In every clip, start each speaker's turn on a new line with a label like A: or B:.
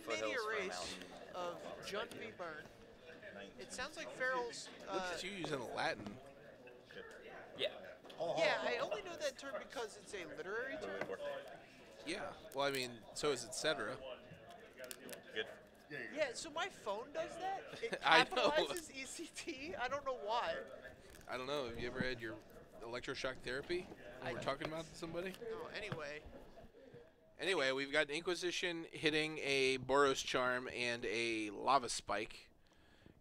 A: Mania race of Junt v. Burn. It sounds like Farrell's.
B: Look at you using Latin.
C: Yeah.
A: Yeah, I only know that term because it's a literary term.
B: Yeah. Well, I mean, so is etc.
C: Good.
A: Yeah, so my phone does that. It
B: I know.
A: capitalizes ECT. I don't know why.
B: I don't know. Have you ever had your electroshock therapy?
A: I
B: We're talking about somebody.
A: No, anyway.
B: Anyway, we've got Inquisition hitting a Boros Charm and a Lava Spike,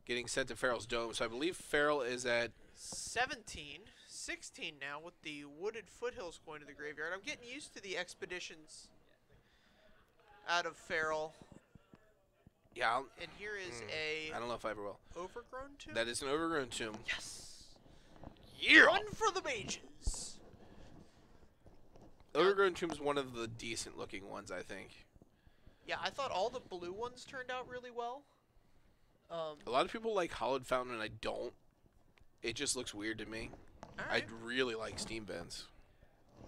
B: getting sent to Farrell's Dome. So I believe Farrell is at
A: 17, 16 now with the wooded foothills going to the graveyard. I'm getting used to the expeditions out of Farrell.
B: Yeah.
A: And here is a
B: I don't know if I ever will.
A: overgrown tomb.
B: That is an overgrown tomb.
A: Yes.
B: Yeah.
A: Run for the mages.
B: Overgrown Tomb is one of the decent looking ones, I think.
A: Yeah, I thought all the blue ones turned out really well.
B: A lot of people like Hollowed Fountain, and I don't. It just looks weird to me.
A: All right.
B: I'd really like Steam Vents.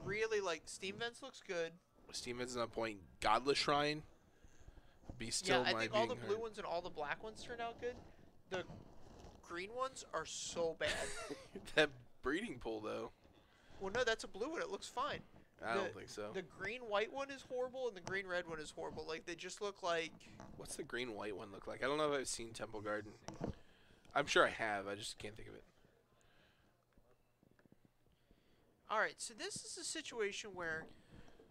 A: Really like Steam Vents looks good.
B: Steam Vents is on point. Godless Shrine. Be still
A: Yeah, I
B: my
A: think all the
B: being
A: blue
B: heard.
A: ones and all the black ones turned out good. The green ones are so bad.
B: That breeding pool, though.
A: Well, no, that's a blue one. It looks fine.
B: I don't think so.
A: The green-white one is horrible, and the green-red one is horrible. Like, they just look like...
B: What's the green-white one look like? I don't know if I've seen Temple Garden. I'm sure I have. I just can't think of it.
A: All right, so this is a situation where...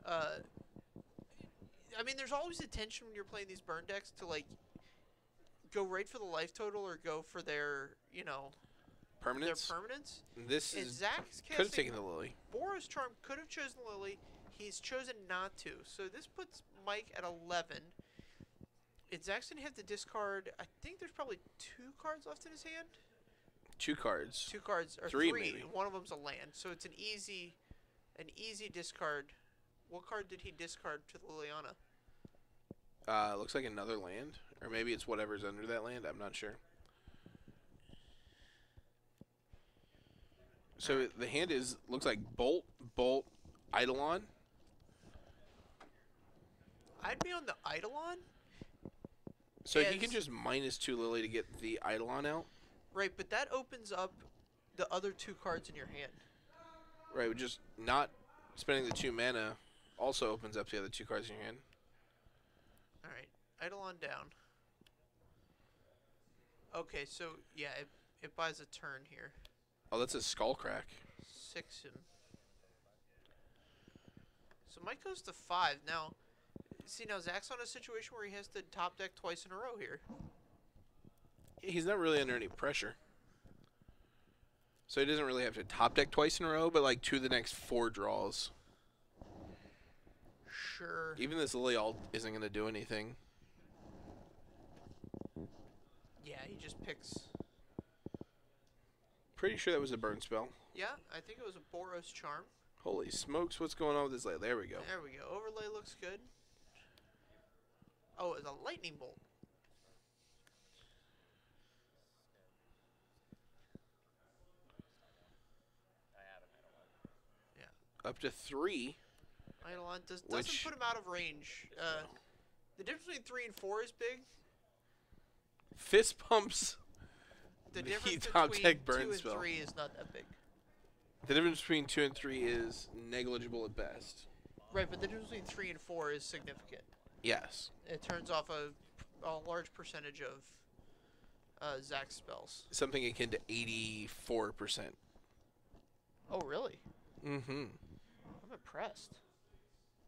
A: I mean, there's always a tension when you're playing these burn decks to, like, go right for the life total or go for their, you know...
B: Permanence?
A: Their permanence.
B: This
A: and
B: is...
A: Zach's
B: Could have
A: casting
B: taken the Lily.
A: Boros Charm could have chosen Lily. He's chosen not to. So this puts Mike at 11. And Zach's going to have to discard... I think there's probably 2 cards left in his hand.
B: 2 cards.
A: 2 cards, or
B: Three,
A: 3.
B: maybe.
A: One of them's a land. So it's an easy discard. What card did he discard to Liliana?
B: Looks like another land. Or maybe it's whatever's under that land. I'm not sure. So the hand looks like Bolt, Eidolon.
A: I'd be on the Eidolon.
B: So he can just -2 Lily to get the Eidolon out?
A: Right, but that opens up the other 2 cards in your hand.
B: Right, but just not spending the 2 mana also opens up the other 2 cards in your hand.
A: Alright, Eidolon down. Okay, so yeah, it buys a turn here.
B: Oh, that's a Skullcrack.
A: 6 him. So Mike goes to 5. Now, see, now Zach's on a situation where he has to top deck twice in a row here.
B: He's not really under any pressure. So he doesn't really have to top deck twice in a row, but like 2 of the next 4 draws.
A: Sure.
B: Even this Lily Alt isn't going to do anything.
A: Yeah, he just picks.
B: Pretty sure that was a burn spell.
A: Yeah, I think it was a Boros Charm.
B: Holy smokes, what's going on with this light? There we go.
A: There we go. Overlay looks good. Oh, it's a lightning bolt. Yeah.
B: Up to 3.
A: Eidolon doesn't put him out of range. The difference between 3 and 4 is big.
B: Fist pumps.
A: The difference
B: top
A: between
B: deck burn
A: 2 and
B: spell.
A: 3 is not that big.
B: The difference between 2 and 3 is negligible at best.
A: Right, but the difference between 3 and 4 is significant.
B: Yes.
A: It turns off a large percentage of Zach's spells.
B: Something akin to 84%.
A: Oh, really?
B: Mm-hmm.
A: I'm impressed.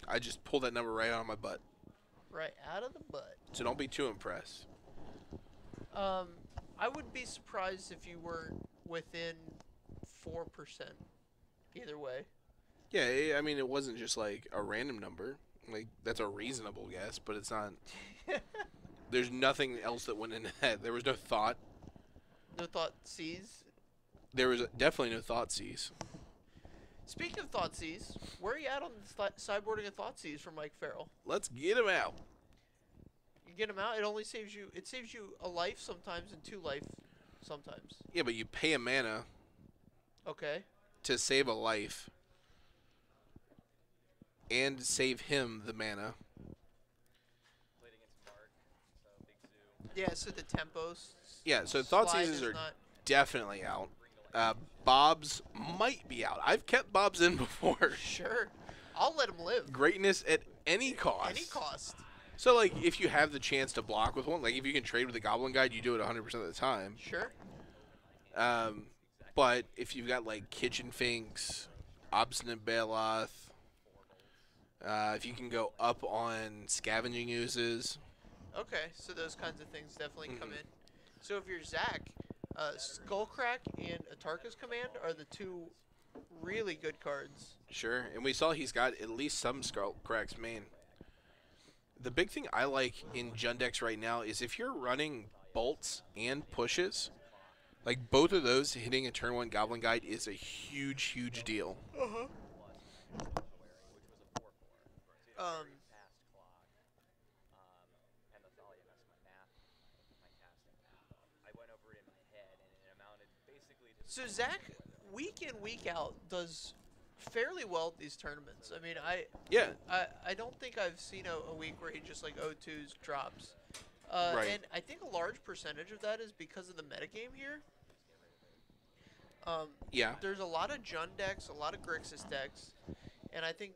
B: I just pulled that number right out of my butt.
A: Right out of the butt.
B: So don't be too impressed.
A: I would be surprised if you weren't within 4% either way.
B: Yeah, I mean, it wasn't just like a random number. Like, that's a reasonable guess, but it's not. There's nothing else that went into that. There was no thought.
A: No thought sees.
B: There was definitely no thought sees.
A: Speaking of thought sees, where are you at on the sideboarding of thought sees for Mike Farrell?
B: Let's get him out.
A: You get him out, it only saves you. It saves you a life sometimes and 2 life sometimes.
B: Yeah, but you pay a mana
A: Okay.
B: to save a life and save him the mana.
A: Yeah, so the tempos.
B: Yeah, so
A: slide
B: Thoughtseizes
A: is
B: are
A: not.
B: definitely out. Bobs might be out. I've kept Bobs in before.
A: Sure. I'll let him live.
B: Greatness at any cost.
A: Any cost.
B: So, like, if you have the chance to block with one, like, if you can trade with the Goblin Guide, you do it 100% of the time.
A: Sure.
B: But if you've got, like, Kitchen Finks, Obstinate Baloth, if you can go up on Scavenging Oozes.
A: Okay, so those kinds of things definitely come in. So if you're Zach, Skullcrack and Atarka's Command are the two really good cards.
B: Sure, and we saw he's got at least some Skullcrack's main. The big thing I like in Jund decks right now is if you're running bolts and pushes, like both of those hitting a turn 1 Goblin Guide is a huge, huge deal.
A: So Zach, week in, week out, does fairly well at these tournaments. I mean,
B: Yeah,
A: I don't think I've seen a week where he just like O2s drops.
B: Right.
A: And I think a large percentage of that is because of the metagame here.
B: yeah.
A: There's a lot of Jund decks, a lot of Grixis decks, and I think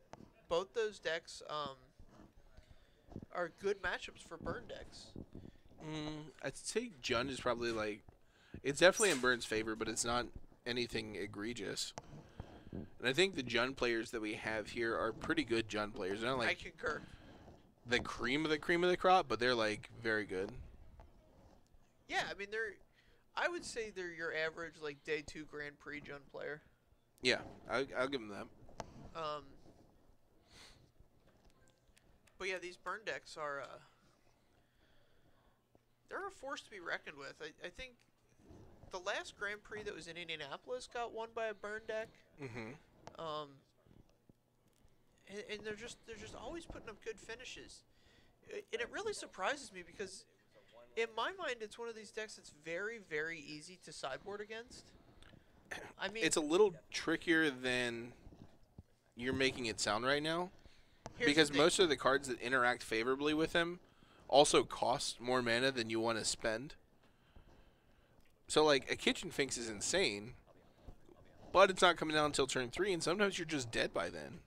A: both those decks are good matchups for burn decks.
B: I'd say Jund is probably like, it's definitely in Burn's favor, but it's not anything egregious. And I think the Jund players that we have here are pretty good Jund players. They're not
A: I
B: like
A: concur.
B: the cream of the crop, but they're like very good.
A: Yeah, I mean I would say they're your average like day 2 Grand Prix Jund player.
B: Yeah, I'll give them that.
A: But yeah, these burn decks are they're a force to be reckoned with. I think the last Grand Prix that was in Indianapolis got won by a burn deck.
B: Mm-hmm.
A: And they're just always putting up good finishes. And it really surprises me because in my mind it's one of these decks that's very, very easy to sideboard against. I mean,
B: It's a little trickier than you're making it sound right now,
A: here's the
B: because
A: thing.
B: most of the cards that interact favorably with him also cost more mana than you want to spend. So, like, a Kitchen Finks is insane, but it's not coming down until turn 3, and sometimes you're just dead by then.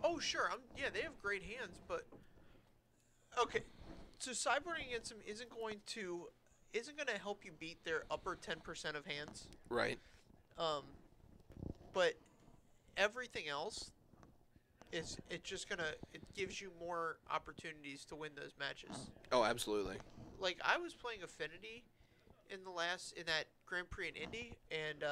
A: Oh, sure. Yeah, they have great hands, but okay. So sideboarding against them isn't going to help you beat their upper 10% of hands.
B: Right.
A: But everything else it gives you more opportunities to win those matches.
B: Oh, absolutely.
A: Like I was playing Affinity in that Grand Prix in Indy, and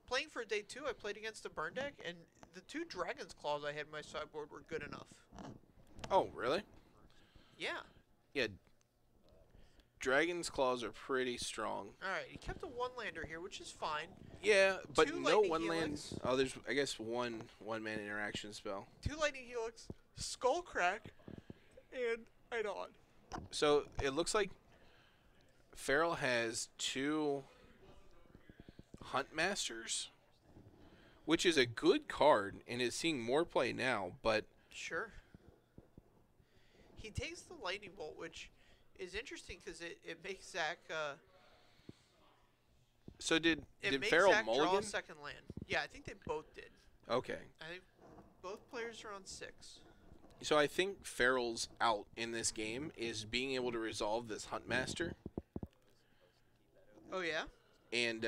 A: playing for day 2, I played against a burn deck, and the 2 Dragon's Claws I had in my sideboard were good enough.
B: Oh, really?
A: Yeah.
B: Yeah. Dragon's Claws are pretty strong.
A: All right, he kept a 1-lander here, which is fine.
B: Yeah, but
A: 2
B: no
A: lightning
B: 1 land.
A: helix.
B: Oh, there's, I guess, one man interaction spell.
A: 2 Lightning Helix, Skullcrack, and Eidolon.
B: So it looks like Farrell has 2 Hunt Masters, which is a good card and is seeing more play now, but
A: Sure. He takes the Lightning Bolt, which is interesting because it makes Zach
B: so did
A: makes
B: Farrell
A: Zach draw
B: mulligan?
A: a second land. Yeah, I think they both did.
B: Okay.
A: I think both players are on 6.
B: So I think Farrell's out in this game is being able to resolve this Hunt Master
A: Oh yeah.
B: and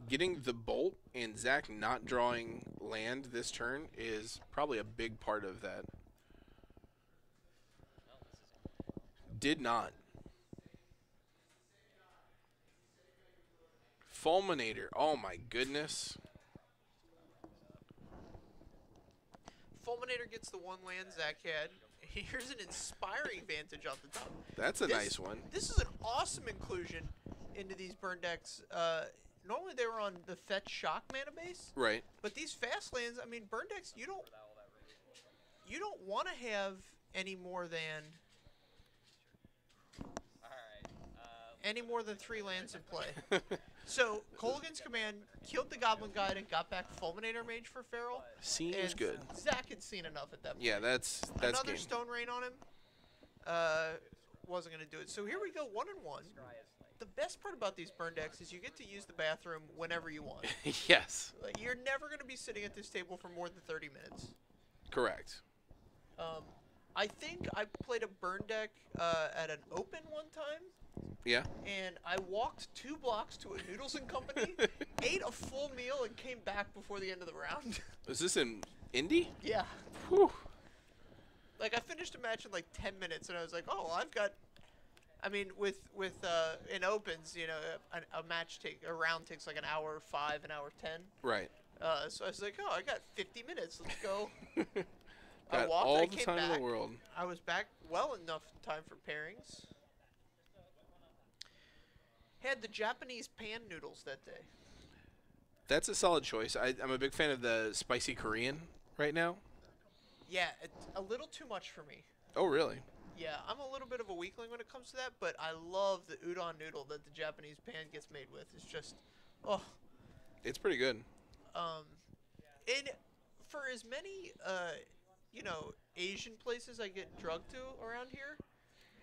B: getting the bolt and Zach not drawing land this turn is probably a big part of that. Did not. Fulminator. Oh my goodness.
A: Fulminator gets the 1 land Zach had. Here's an inspiring Vantage off the top.
B: That's a
A: This-
B: nice one.
A: This is an awesome inclusion into these burn decks. Normally they were on the fetch shock mana base,
B: Right.
A: but these fast lands, I mean, burn decks, you don't want to have any more than 3 lands in play. So Colgan's Command killed the Goblin Guide and got back Fulminator Mage for Farrell.
B: Seems
A: And
B: good.
A: Zach had seen enough at that point.
B: Yeah, that's
A: Another
B: game.
A: Stone Rain on him. wasn't gonna do it. So here we go, 1-1. The best part about these burn decks is you get to use the bathroom whenever you want.
B: Yes.
A: Like, you're never gonna be sitting at this table for more than 30 minutes.
B: Correct.
A: I think I played a burn deck at an open one time.
B: Yeah.
A: And I walked 2 blocks to a Noodles and Company, ate a full meal, and came back before the end of the round.
B: Was this in Indy?
A: Yeah.
B: Whew.
A: Like, I finished a match in like 10 minutes, and I was like, oh, I've got. I mean, with in opens, you know, a round takes like an hour 5, an hour 10.
B: Right.
A: So I was like, oh, I got 50 minutes. Let's go.
B: Got
A: I walked.
B: all
A: I
B: the
A: came
B: time
A: back.
B: in the world.
A: I was back well enough time for pairings. Had the Japanese pan noodles that day.
B: That's a solid choice. I'm a big fan of the spicy Korean right now.
A: Yeah, it's a little too much for me.
B: Oh, really?
A: Yeah, I'm a little bit of a weakling when it comes to that, but I love the udon noodle that the Japanese pan gets made with. It's just, oh.
B: It's pretty good.
A: And for as many, you know, Asian places I get drugged to around here,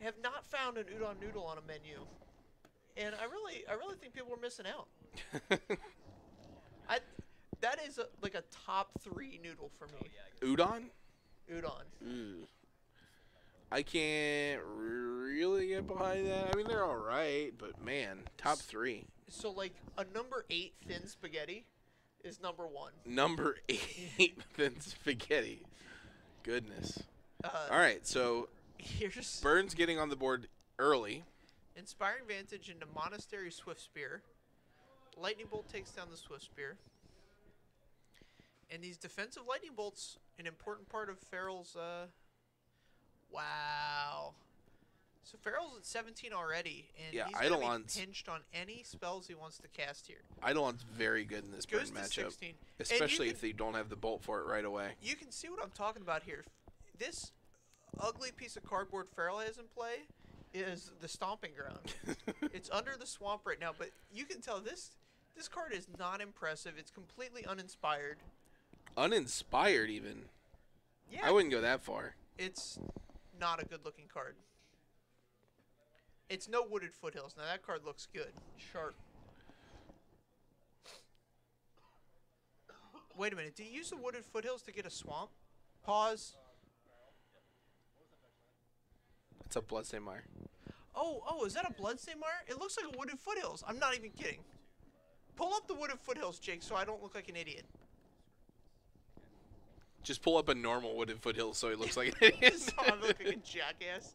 A: have not found an udon noodle on a menu. And I really think people are missing out. That is like a top 3 noodle for me.
B: Udon?
A: Udon.
B: Ooh. I can't really get behind that. I mean, they're all right, but man, top 3.
A: So like a number 8 thin spaghetti is number 1.
B: Number 8 than spaghetti. Goodness. All right, so
A: Here's
B: Burns getting on the board early.
A: Inspiring Vantage into Monastery Swift Spear. Lightning Bolt takes down the Swift Spear. And these defensive Lightning Bolts, an important part of Farrell's, wow. So Farrell's at 17 already, and
B: Yeah,
A: he's going to
B: Eidolon's-
A: be pinched on any spells he wants to cast here.
B: Eidolon's very good in this
A: Goes
B: Burn
A: to
B: matchup.
A: 16.
B: Especially
A: And
B: if they don't have the bolt for it right away.
A: you can see what I'm talking about here. This ugly piece of cardboard Farrell has in play is the Stomping Ground. It's under the swamp right now, but you can tell this card is not impressive. It's completely uninspired.
B: Uninspired, even.
A: Yeah,
B: I wouldn't go that far.
A: it's not a good-looking card. It's no Wooded Foothills. Now, that card looks good. Sharp. Wait a minute. Did you use the Wooded Foothills to get a swamp? Pause.
B: It's a Bloodstained Mire.
A: Oh, is that a Bloodstained Mire? It looks like a Wooded Foothills. I'm not even kidding. Pull up the Wooded Foothills, Jake, so I don't look like an idiot.
B: Just pull up a normal Wooded Foothill so it looks like it is.
A: So I look like a jackass.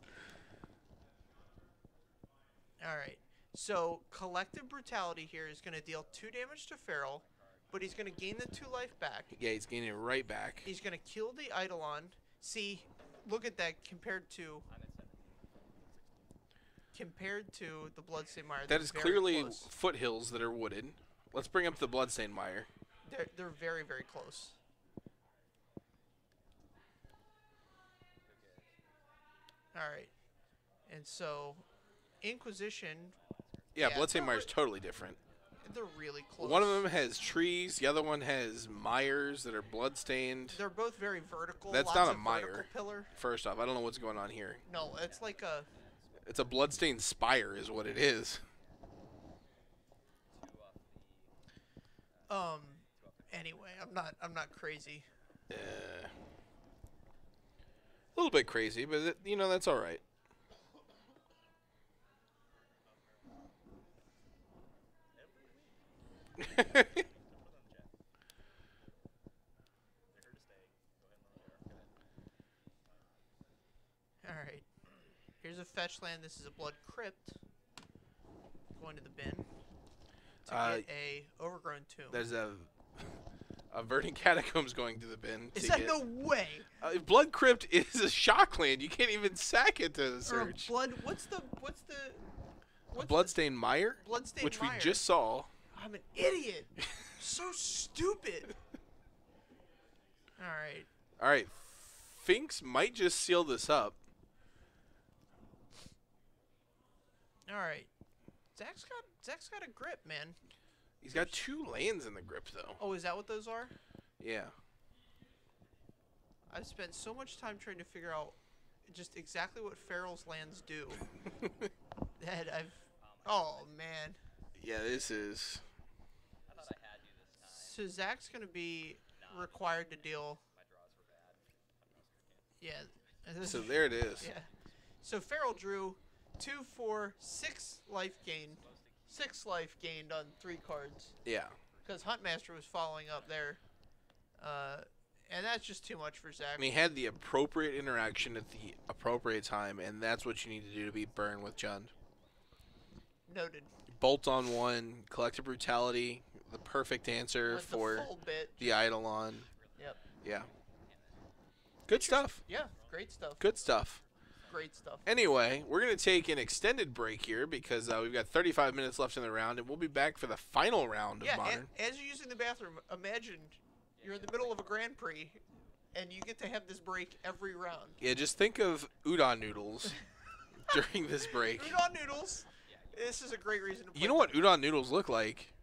A: Alright. So, Collective Brutality here is going to deal 2 damage to Farrell, but he's going to gain the 2 life back.
B: Yeah, he's gaining it right back.
A: He's going to kill the Eidolon. See, look at that compared to the Bloodstained Mire.
B: That is
A: They're very
B: clearly
A: close.
B: foothills that are wooded. Let's bring up the Bloodstained Mire.
A: They're very, very close. Alright. And so, Inquisition,
B: Yeah,
A: Yeah,
B: Bloodstained
A: they're
B: Mire is totally different.
A: they're really close.
B: One of them has trees. The other one has mires that are bloodstained.
A: They're both very vertical.
B: That's
A: lots
B: not a
A: of vertical
B: mire.
A: pillar.
B: First off, I don't know what's going on here.
A: No, it's like a...
B: It's a bloodstained spire is what it is.
A: Anyway, I'm not crazy.
B: A little bit crazy, but you know, that's all right.
A: Alright. Here's a fetch land. This is a Blood Crypt. Going to the bin. To get a Overgrown Tomb.
B: There's a Verdant Catacombs going to the bin.
A: Is
B: to
A: that
B: get,
A: no way?
B: Blood Crypt is a shock land. You can't even sack it to the
A: Or a
B: search.
A: blood... What's the
B: Bloodstained Mire,
A: Bloodstained
B: which
A: Mire?
B: we just saw.
A: I'm an idiot. So stupid. Alright.
B: All right, Finks might just seal this up.
A: Alright. Zach's got a grip, man.
B: He's got 2 lands in the grip, though.
A: Oh, is that what those are?
B: Yeah.
A: I've spent so much time trying to figure out just exactly what Farrell's lands do. That oh man.
B: Yeah, this is.
A: So Zach's gonna be required to deal. Yeah.
B: So there it is.
A: Yeah. So Farrell drew 2, 4, 6 life gain, 6 life gained on 3 cards.
B: Yeah.
A: Because Huntmaster was following up there. And that's just too much for Zach.
B: And he had the appropriate interaction at the appropriate time, and that's what you need to do to beat Burn with Jund.
A: Noted.
B: Bolt on 1, Collective Brutality, the perfect answer
A: Went
B: for
A: the full bit.
B: the Eidolon.
A: Yep.
B: Yeah. Good stuff.
A: Yeah, great stuff.
B: Good stuff.
A: Great stuff.
B: Anyway, we're going to take an extended break here because we've got 35 minutes left in the round, and we'll be back for the final round of Modern.
A: As you're using the bathroom, imagine you're in the middle of a Grand Prix, and you get to have this break every round.
B: Yeah, just think of udon noodles during this break.
A: Udon noodles. This is a great reason to play.
B: You know what udon noodles look like?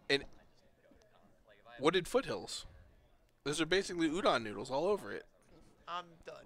B: And what did Foothills? Those are basically udon noodles all over it.
A: I'm done.